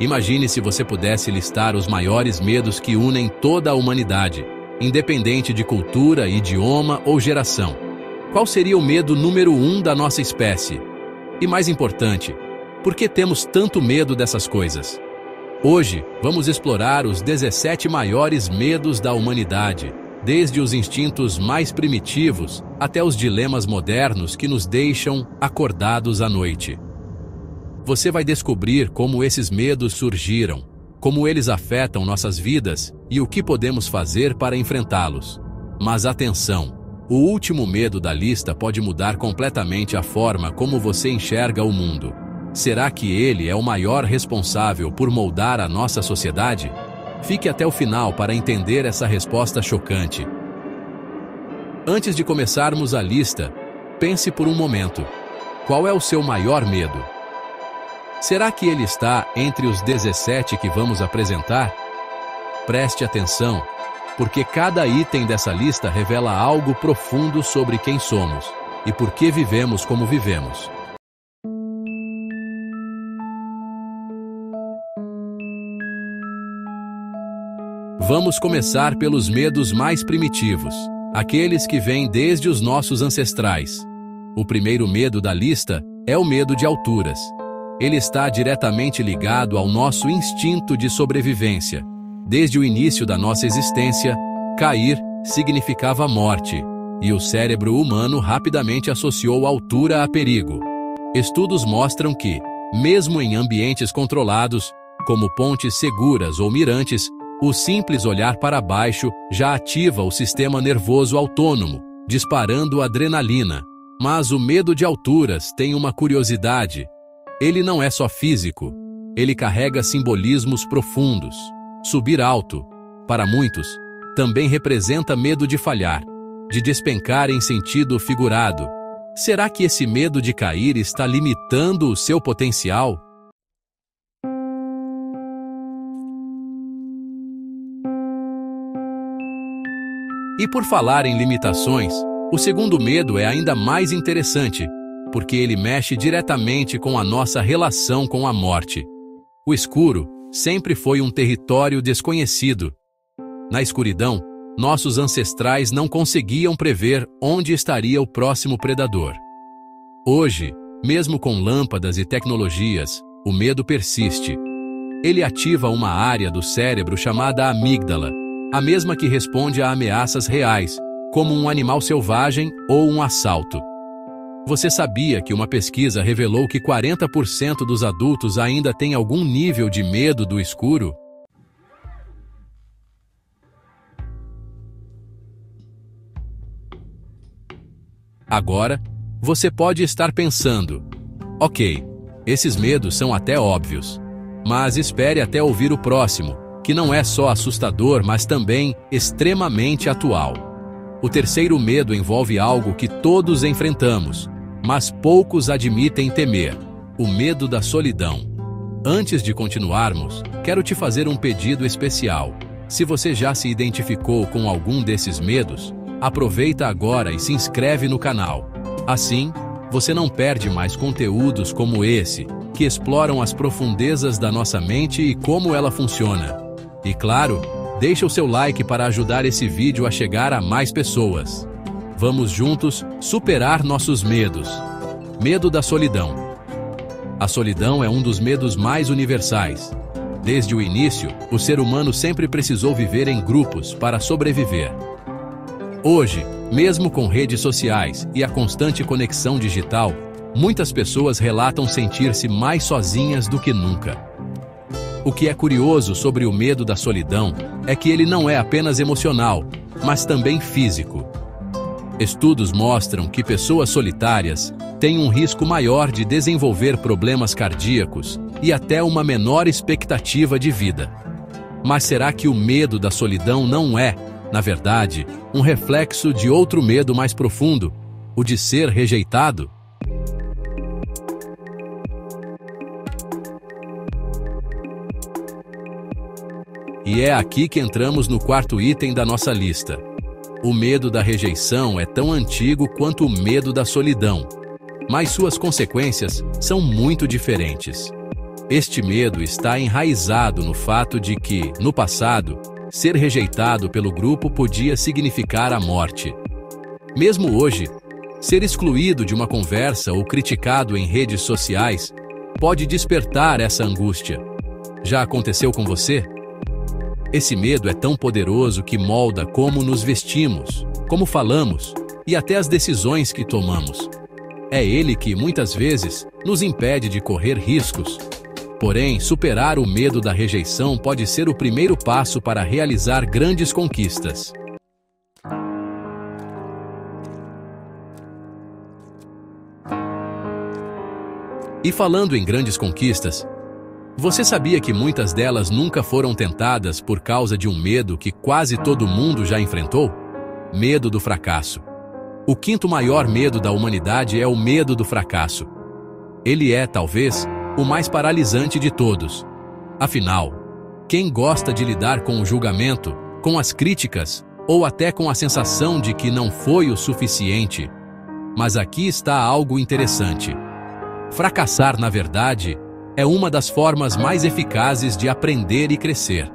Imagine se você pudesse listar os maiores medos que unem toda a humanidade, independente de cultura, idioma ou geração. Qual seria o medo número 1 da nossa espécie? E mais importante, por que temos tanto medo dessas coisas? Hoje, vamos explorar os 17 maiores medos da humanidade, desde os instintos mais primitivos até os dilemas modernos que nos deixam acordados à noite. Você vai descobrir como esses medos surgiram, como eles afetam nossas vidas e o que podemos fazer para enfrentá-los. Mas atenção! O último medo da lista pode mudar completamente a forma como você enxerga o mundo. Será que ele é o maior responsável por moldar a nossa sociedade? Fique até o final para entender essa resposta chocante. Antes de começarmos a lista, pense por um momento. Qual é o seu maior medo? Será que ele está entre os 17 que vamos apresentar? Preste atenção, porque cada item dessa lista revela algo profundo sobre quem somos e por que vivemos como vivemos. Vamos começar pelos medos mais primitivos, aqueles que vêm desde os nossos ancestrais. O primeiro medo da lista é o medo de alturas. Ele está diretamente ligado ao nosso instinto de sobrevivência. Desde o início da nossa existência, cair significava morte, e o cérebro humano rapidamente associou a altura a perigo. Estudos mostram que, mesmo em ambientes controlados, como pontes seguras ou mirantes, o simples olhar para baixo já ativa o sistema nervoso autônomo, disparando adrenalina. Mas o medo de alturas tem uma curiosidade. Ele não é só físico, ele carrega simbolismos profundos. Subir alto, para muitos, também representa medo de falhar, de despencar em sentido figurado. Será que esse medo de cair está limitando o seu potencial? E por falar em limitações, o segundo medo é ainda mais interessante, porque ele mexe diretamente com a nossa relação com a morte. O escuro sempre foi um território desconhecido. Na escuridão, nossos ancestrais não conseguiam prever onde estaria o próximo predador. Hoje, mesmo com lâmpadas e tecnologias, o medo persiste. Ele ativa uma área do cérebro chamada amígdala, a mesma que responde a ameaças reais, como um animal selvagem ou um assalto. Você sabia que uma pesquisa revelou que 40% dos adultos ainda têm algum nível de medo do escuro? Agora, você pode estar pensando: ok, esses medos são até óbvios. Mas espere até ouvir o próximo, que não é só assustador, mas também extremamente atual. O terceiro medo envolve algo que todos enfrentamos, mas poucos admitem temer: o medo da solidão. Antes de continuarmos, quero te fazer um pedido especial. Se você já se identificou com algum desses medos, aproveita agora e se inscreve no canal. Assim, você não perde mais conteúdos como esse, que exploram as profundezas da nossa mente e como ela funciona. E claro, deixa o seu like para ajudar esse vídeo a chegar a mais pessoas. Vamos juntos superar nossos medos. Medo da solidão. A solidão é um dos medos mais universais. Desde o início, o ser humano sempre precisou viver em grupos para sobreviver. Hoje, mesmo com redes sociais e a constante conexão digital, muitas pessoas relatam sentir-se mais sozinhas do que nunca. O que é curioso sobre o medo da solidão é que ele não é apenas emocional, mas também físico. Estudos mostram que pessoas solitárias têm um risco maior de desenvolver problemas cardíacos e até uma menor expectativa de vida. Mas será que o medo da solidão não é, na verdade, um reflexo de outro medo mais profundo, o de ser rejeitado? E é aqui que entramos no quarto item da nossa lista. O medo da rejeição é tão antigo quanto o medo da solidão, mas suas consequências são muito diferentes. Este medo está enraizado no fato de que, no passado, ser rejeitado pelo grupo podia significar a morte. Mesmo hoje, ser excluído de uma conversa ou criticado em redes sociais pode despertar essa angústia. Já aconteceu com você? Esse medo é tão poderoso que molda como nos vestimos, como falamos e até as decisões que tomamos. É ele que, muitas vezes, nos impede de correr riscos. Porém, superar o medo da rejeição pode ser o primeiro passo para realizar grandes conquistas. E falando em grandes conquistas, você sabia que muitas delas nunca foram tentadas por causa de um medo que quase todo mundo já enfrentou? Medo do fracasso. O quinto maior medo da humanidade é o medo do fracasso. Ele é, talvez, o mais paralisante de todos. Afinal, quem gosta de lidar com o julgamento, com as críticas, ou até com a sensação de que não foi o suficiente? Mas aqui está algo interessante. Fracassar, na verdade, é uma das formas mais eficazes de aprender e crescer.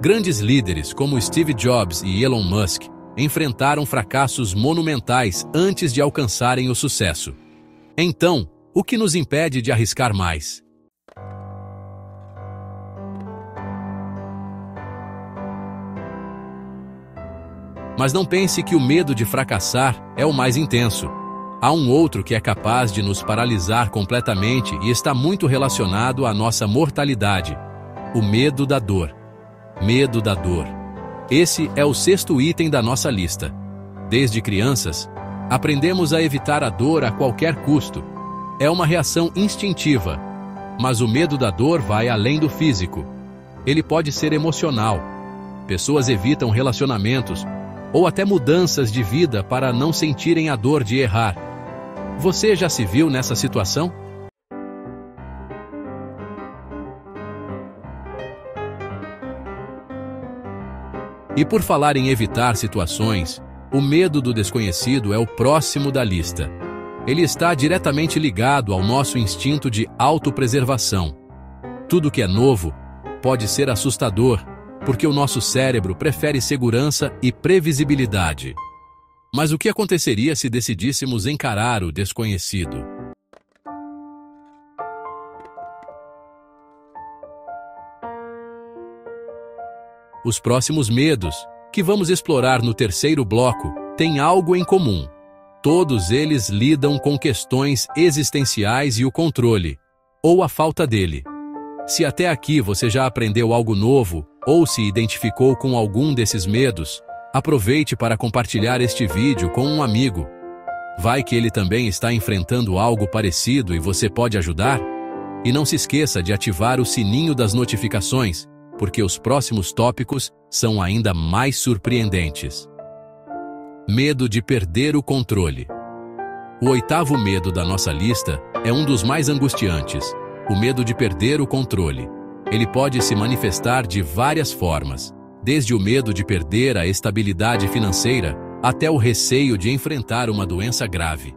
Grandes líderes como Steve Jobs e Elon Musk enfrentaram fracassos monumentais antes de alcançarem o sucesso. Então, o que nos impede de arriscar mais? Mas não pense que o medo de fracassar é o mais intenso. Há um outro que é capaz de nos paralisar completamente e está muito relacionado à nossa mortalidade: o medo da dor. Medo da dor. Esse é o sexto item da nossa lista. Desde crianças, aprendemos a evitar a dor a qualquer custo. É uma reação instintiva, mas o medo da dor vai além do físico. Ele pode ser emocional. Pessoas evitam relacionamentos ou até mudanças de vida para não sentirem a dor de errar. Você já se viu nessa situação? E por falar em evitar situações, o medo do desconhecido é o próximo da lista. Ele está diretamente ligado ao nosso instinto de autopreservação. Tudo que é novo pode ser assustador, porque o nosso cérebro prefere segurança e previsibilidade. Mas o que aconteceria se decidíssemos encarar o desconhecido? Os próximos medos, que vamos explorar no terceiro bloco, têm algo em comum. Todos eles lidam com questões existenciais e o controle, ou a falta dele. Se até aqui você já aprendeu algo novo, ou se identificou com algum desses medos, aproveite para compartilhar este vídeo com um amigo. Vai que ele também está enfrentando algo parecido e você pode ajudar? E não se esqueça de ativar o sininho das notificações, porque os próximos tópicos são ainda mais surpreendentes. Medo de perder o controle. O oitavo medo da nossa lista é um dos mais angustiantes: o medo de perder o controle. Ele pode se manifestar de várias formas, desde o medo de perder a estabilidade financeira até o receio de enfrentar uma doença grave.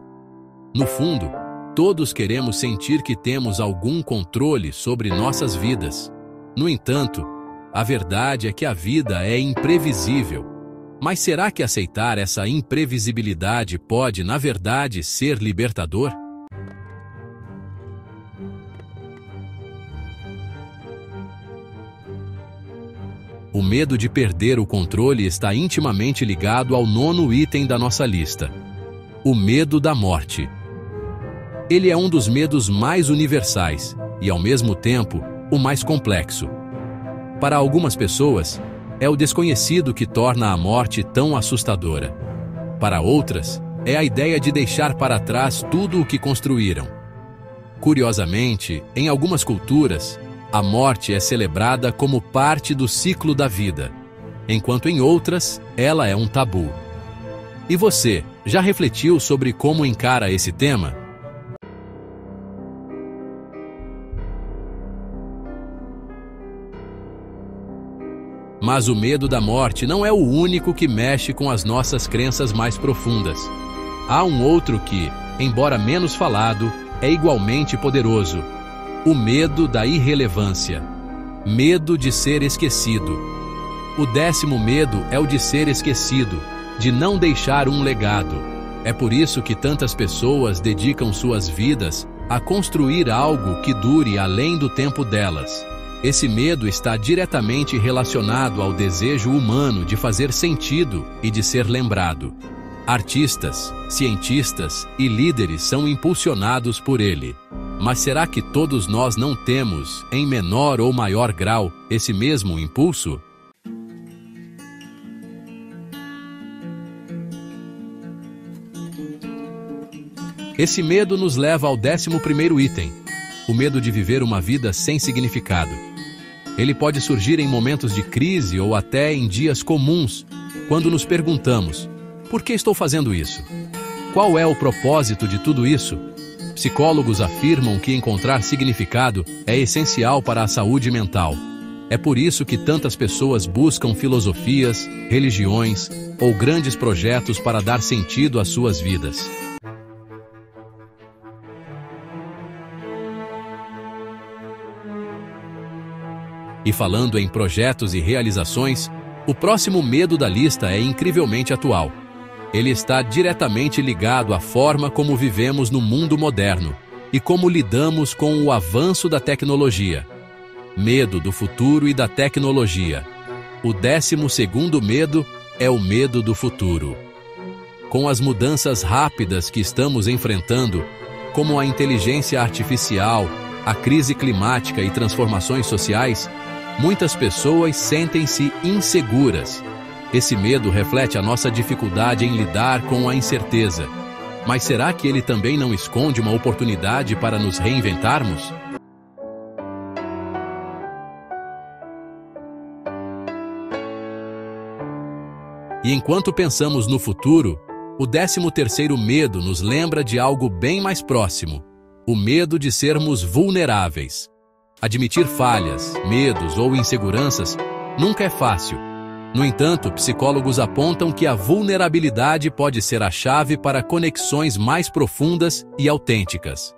No fundo, todos queremos sentir que temos algum controle sobre nossas vidas. No entanto, a verdade é que a vida é imprevisível. Mas será que aceitar essa imprevisibilidade pode, na verdade, ser libertador? O medo de perder o controle está intimamente ligado ao nono item da nossa lista: o medo da morte. Ele é um dos medos mais universais e, ao mesmo tempo, o mais complexo. Para algumas pessoas, é o desconhecido que torna a morte tão assustadora. Para outras, é a ideia de deixar para trás tudo o que construíram. Curiosamente, em algumas culturas, a morte é celebrada como parte do ciclo da vida, enquanto em outras, ela é um tabu. E você, já refletiu sobre como encara esse tema? Mas o medo da morte não é o único que mexe com as nossas crenças mais profundas. Há um outro que, embora menos falado, é igualmente poderoso: O medo da irrelevância. Medo de ser esquecido. O 10º medo é o de ser esquecido, de não deixar um legado. É por isso que tantas pessoas dedicam suas vidas a construir algo que dure além do tempo delas. Esse medo está diretamente relacionado ao desejo humano de fazer sentido e de ser lembrado. Artistas, cientistas e líderes são impulsionados por ele. Mas será que todos nós não temos, em menor ou maior grau, esse mesmo impulso? Esse medo nos leva ao 11º item, o medo de viver uma vida sem significado. Ele pode surgir em momentos de crise ou até em dias comuns, quando nos perguntamos: por que estou fazendo isso? Qual é o propósito de tudo isso? Psicólogos afirmam que encontrar significado é essencial para a saúde mental. É por isso que tantas pessoas buscam filosofias, religiões ou grandes projetos para dar sentido às suas vidas. E falando em projetos e realizações, o próximo medo da lista é incrivelmente atual. Ele está diretamente ligado à forma como vivemos no mundo moderno e como lidamos com o avanço da tecnologia. Medo do futuro e da tecnologia. O 12º medo é o medo do futuro. Com as mudanças rápidas que estamos enfrentando, como a inteligência artificial, a crise climática e transformações sociais, muitas pessoas sentem-se inseguras. Esse medo reflete a nossa dificuldade em lidar com a incerteza. Mas será que ele também não esconde uma oportunidade para nos reinventarmos? E enquanto pensamos no futuro, o 13º medo nos lembra de algo bem mais próximo: o medo de sermos vulneráveis. Admitir falhas, medos ou inseguranças nunca é fácil. No entanto, psicólogos apontam que a vulnerabilidade pode ser a chave para conexões mais profundas e autênticas.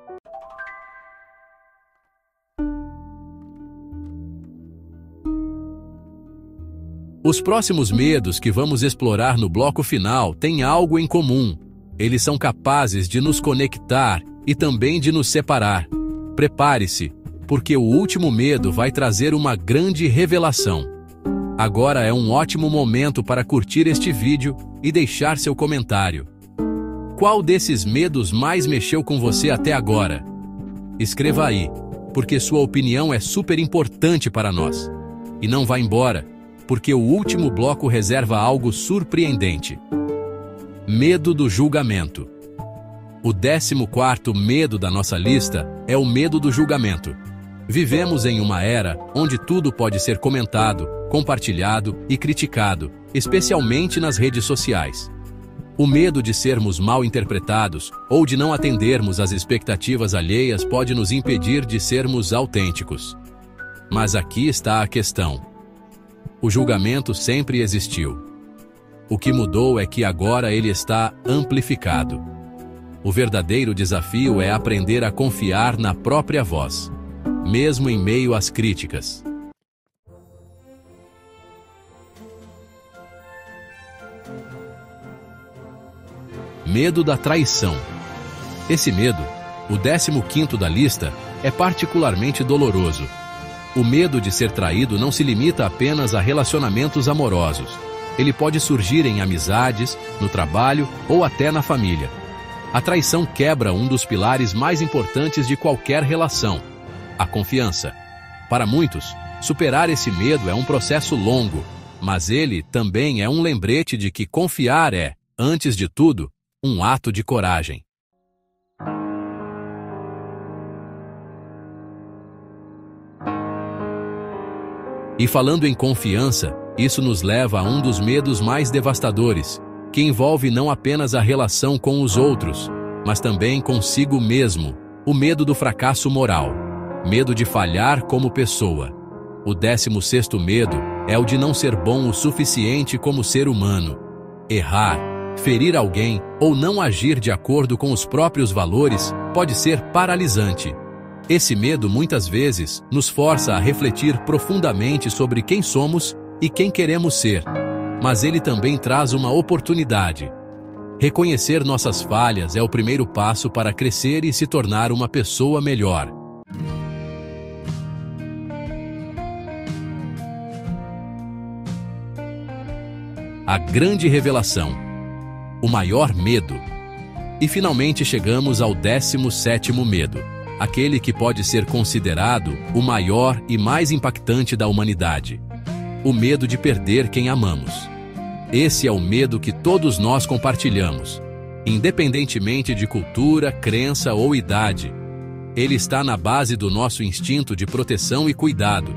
Os próximos medos que vamos explorar no bloco final têm algo em comum. Eles são capazes de nos conectar e também de nos separar. Prepare-se, porque o último medo vai trazer uma grande revelação. Agora é um ótimo momento para curtir este vídeo e deixar seu comentário. Qual desses medos mais mexeu com você até agora? Escreva aí, porque sua opinião é super importante para nós. E não vá embora, porque o último bloco reserva algo surpreendente. Medo do julgamento. O 14º medo da nossa lista é o medo do julgamento. Vivemos em uma era onde tudo pode ser comentado, compartilhado e criticado, especialmente nas redes sociais. O medo de sermos mal interpretados ou de não atendermos às expectativas alheias pode nos impedir de sermos autênticos. Mas aqui está a questão. O julgamento sempre existiu. O que mudou é que agora ele está amplificado. O verdadeiro desafio é aprender a confiar na própria voz, mesmo em meio às críticas. Medo da traição. Esse medo, o 15º da lista, é particularmente doloroso. O medo de ser traído não se limita apenas a relacionamentos amorosos. Ele pode surgir em amizades, no trabalho ou até na família. A traição quebra um dos pilares mais importantes de qualquer relação: a confiança. Para muitos, superar esse medo é um processo longo, mas ele também é um lembrete de que confiar é, antes de tudo, um ato de coragem. E falando em confiança, isso nos leva a um dos medos mais devastadores, que envolve não apenas a relação com os outros, mas também consigo mesmo: o medo do fracasso moral. Medo de falhar como pessoa. O 16º medo é o de não ser bom o suficiente como ser humano. Errar, ferir alguém ou não agir de acordo com os próprios valores pode ser paralisante. Esse medo muitas vezes nos força a refletir profundamente sobre quem somos e quem queremos ser, mas ele também traz uma oportunidade. Reconhecer nossas falhas é o primeiro passo para crescer e se tornar uma pessoa melhor. A grande revelação. O maior medo. E finalmente chegamos ao 17º medo, aquele que pode ser considerado o maior e mais impactante da humanidade. O medo de perder quem amamos. Esse é o medo que todos nós compartilhamos, independentemente de cultura, crença ou idade. Ele está na base do nosso instinto de proteção e cuidado.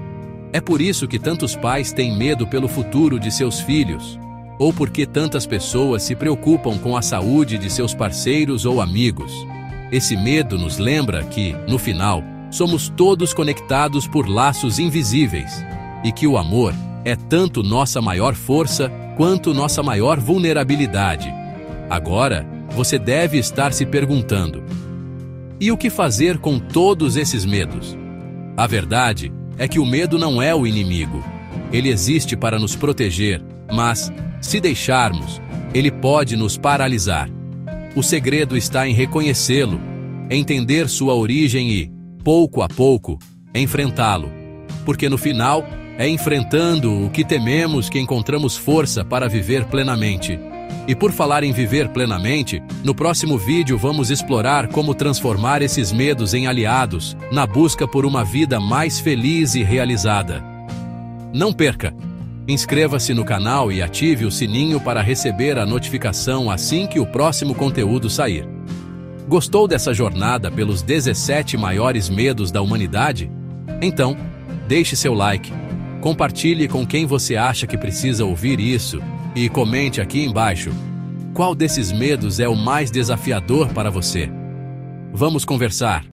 É por isso que tantos pais têm medo pelo futuro de seus filhos, ou porque tantas pessoas se preocupam com a saúde de seus parceiros ou amigos. Esse medo nos lembra que, no final, somos todos conectados por laços invisíveis, e que o amor é tanto nossa maior força quanto nossa maior vulnerabilidade. Agora, você deve estar se perguntando: e o que fazer com todos esses medos? A verdade é que o medo não é o inimigo. Ele existe para nos proteger, mas, se deixarmos, ele pode nos paralisar. O segredo está em reconhecê-lo, entender sua origem e, pouco a pouco, enfrentá-lo. Porque no final, é enfrentando o que tememos que encontramos força para viver plenamente. E por falar em viver plenamente, no próximo vídeo vamos explorar como transformar esses medos em aliados, na busca por uma vida mais feliz e realizada. Não perca! Inscreva-se no canal e ative o sininho para receber a notificação assim que o próximo conteúdo sair. Gostou dessa jornada pelos 17 maiores medos da humanidade? Então, deixe seu like, compartilhe com quem você acha que precisa ouvir isso e comente aqui embaixo qual desses medos é o mais desafiador para você. Vamos conversar!